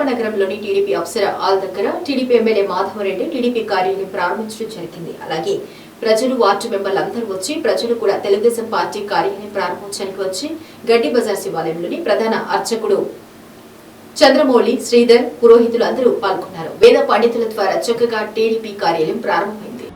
నగరంలోని TDP Apsara hall దగ్గర TDP MLA Madhava Reddy TDP కార్యాలయం ప్రారంభించడం జరిగింది. అలాగే ప్రజలు వార్డు మెంబర్లందరూ వచ్చి ప్రజలు కూడా తెలుగుదేశం పార్టీ కార్యాలయం ప్రారంభించడానికి వచ్చి గడ్డి బజార్ శివాలయంలోని ప్రధాన అర్చకుడు చంద్రమౌళి శ్రీధర్ పురోహితులు అందరూ పాల్గొన్నారు. వేద పండితుల ద్వారా చక్కగా టీడీపీ కార్యాలయం ప్రారంభమైంది.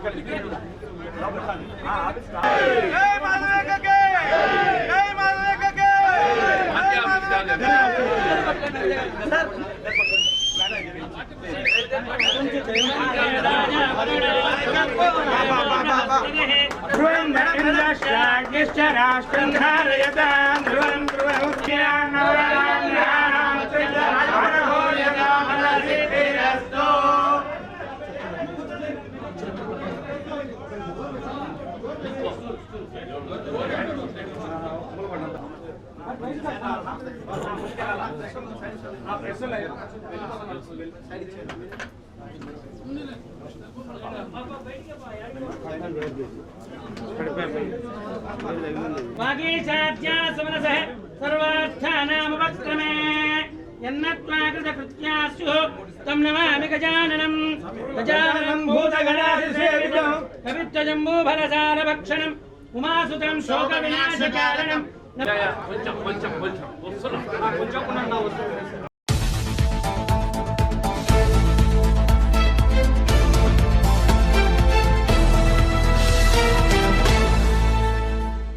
सर्वार्थानामुपक्रमे यन्नत्वाकृतकृत्यास्यु तं नमामि गजाननं भूतगणाधिसेवितं कवित्वजम्बूफलसारभक्षणम् उमासुतं शोकविनाशकारणम्